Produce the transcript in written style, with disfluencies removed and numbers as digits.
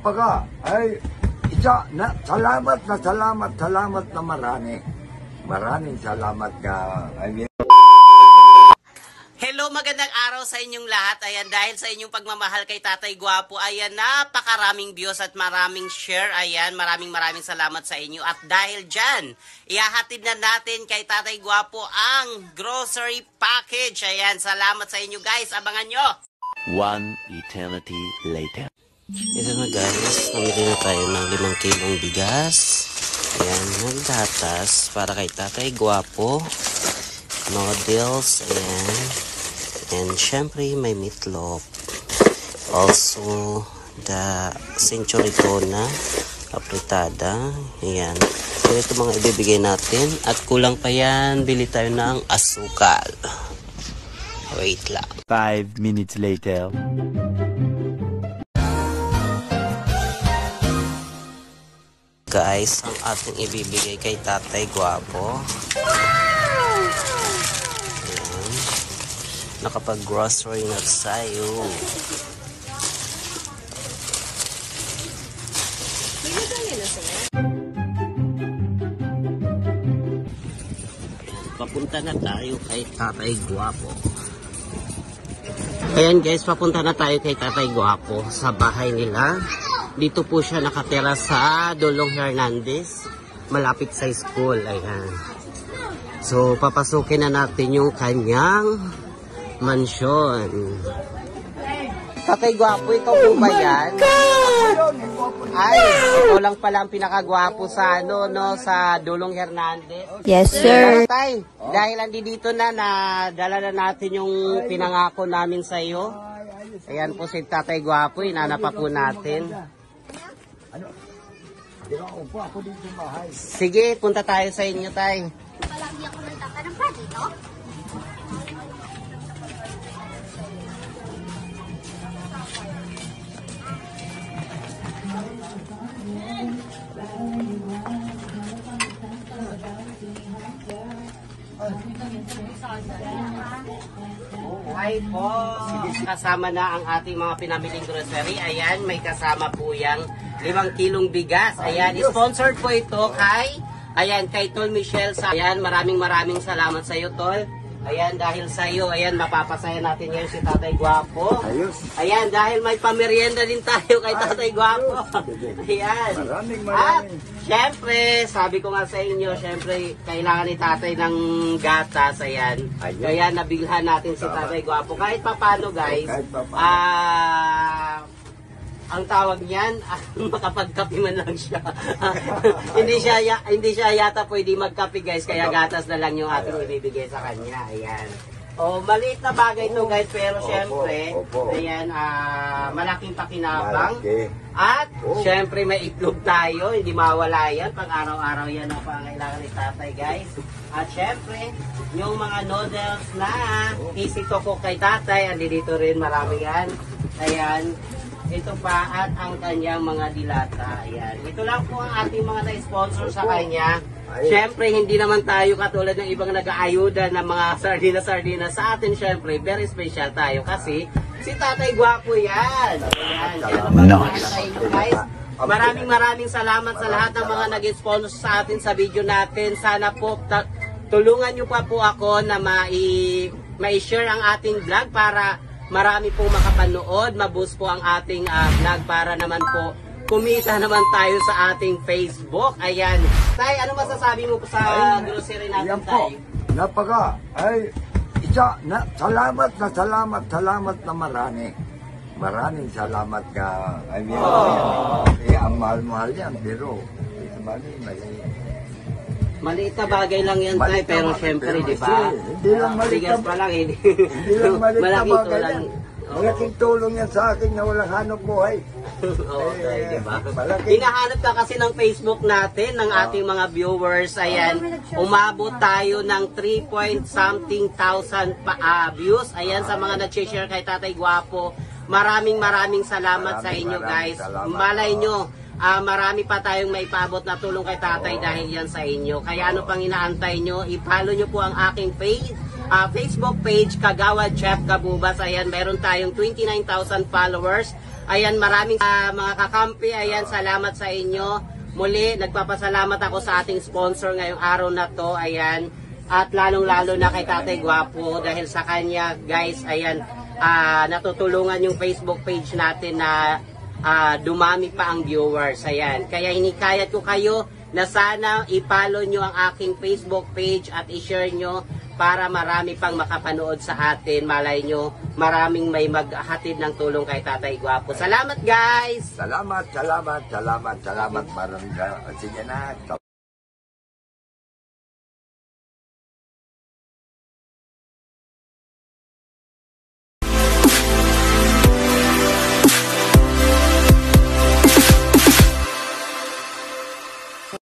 napaka, ay, salamat na marami. Maraming salamat ka. Hello, magandang araw sa inyong lahat. Ayan, dahil sa inyong pagmamahal kay Tatay Gwapo, ayan, napakaraming views at maraming share. Ayan, maraming salamat sa inyo. At dahil dyan, ihahatid na natin kay Tatay Gwapo ang grocery package. Ayan, salamat sa inyo guys. Abangan nyo. One eternity later. Ito na guys, namili na tayo ng 5 kilong bigas. Ayan, ng gatas para kay Tatay Gwapo. Noodles, ayan. And syempre may meatloaf. Also, the century tuna, apritada. Ayan. So ito mga ibibigay natin. At kulang pa yan, bili tayo ng asukal. Wait lang. 5 minutes later. Guys, ang ating ibibigay kay Tatay Gwapo. Nakapag-grocery na tayo. Papunta na tayo kay Tatay Gwapo. Ayan guys, papunta na tayo kay Tatay Gwapo sa bahay nila. Dito po siya nakatira sa Dolong Hernandez, malapit sa school. Ayan. So, papasukin na natin yung kanyang mansyon. Tatay Gwapo, ikaw po ba yan? Ay, ikaw lang pala ang pinakagwapo sa sa Dolong Hernandez. Yes, sir. Tay, dahil andito na, dala na natin yung pinangako namin sa iyo. Ayan po si Tatay Gwapo, inanapa po natin. Sige, punta tayo sa inyo, Tay. Palagi ako nagtatanong pa dito. Hi po. Kasama na ang ating mga pinamiling grocery. Ayan, may kasama po yang 5 kilong bigas. Ayan, sponsored po ito kay Tol Michelle. Ayan, maraming salamat sa iyo, Tol. Ayan, dahil sa iyo, ayan, mapapasaya natin ngayon si Tatay Gwapo. Ayan, dahil may pamerienda din tayo kay Tatay Gwapo. Ayan. At, syempre, sabi ko nga sa inyo, syempre, kailangan ni Tatay ng gatas. Ayan. Kaya nabilhan natin si Tatay Gwapo. Kahit papano, guys, ang tawag niyan, makapagkape man lang siya. hindi siya yata pwede magkape guys, kaya gatas na lang yung ating ibibigay sa kanya. Ayan. Oh, maliit na bagay to guys, pero syempre, ayan, malaking pakinabang. At syempre may itlog tayo, hindi mawala yan, pang araw-araw yan ang pangailangan ni Tatay guys. At syempre, yung mga noodles na easy to cook kay Tatay, andi dito rin, marami yan. Ayan. Ito pa at ang kanyang mga dilata. Ayan. Ito lang po ang ating mga na-sponsor sa kanya. Siyempre, hindi naman tayo katulad ng ibang nag-aayuda ng mga sardina-sardina. Sa atin, siyempre, very special tayo kasi si Tatay Gwapo yan. Ayan. Guys, maraming salamat sa lahat ng mga nag-sponsor sa atin sa video natin. Sana po, tulungan nyo pa po ako na ma-share ang ating vlog para marami pong makapanood, maboost po ang ating vlog para naman po kumita naman tayo sa ating Facebook. Ayan. Tay, ano masasabi mo po sa grocery natin, Tay? Napaka, ay, salamat na marami. Maraming salamat ka. I mean, ang mahal-mahal yan, pero maliit na bagay lang yan, Tay, pero syempre, di ba? Hindi lang maliit na bagay. Hindi lang maliit na bagay yan. Malaking tulong yan sa akin na walang hanap buhay. Oo, Tay, di ba? Hinahanap ka kasi ng Facebook natin, ng ating mga viewers. Ayan, umabot tayo ng 3-point-something thousand views. Ayan, sa mga nag-share kay Tatay Gwapo. Maraming salamat sa inyo, guys. Malay nyo, marami pa tayong maipaabot na tulong kay Tatay dahil yan sa inyo. Kaya ano pang inaantay nyo, i-follow nyo po ang aking Facebook page, Kagawad Chef Kabubas. Ayan, meron tayong 29,000 followers. Ayan, maraming mga kakampi, ayan, salamat sa inyo. Muli, nagpapasalamat ako sa ating sponsor ngayong araw na to, ayan. At lalong-lalo na kay Tatay Gwapo dahil sa kanya, guys, ayan, natutulungan yung Facebook page natin na dumami pa ang viewers, ayan. Kaya hinikayat ko kayo na sana i-follow nyo ang aking Facebook page at i-share nyo para marami pang makapanood sa atin. Malay nyo, maraming may maghatid ng tulong kay Tatay Gwapo. Salamat, guys! Salamat. Maraming salamat. Sige na.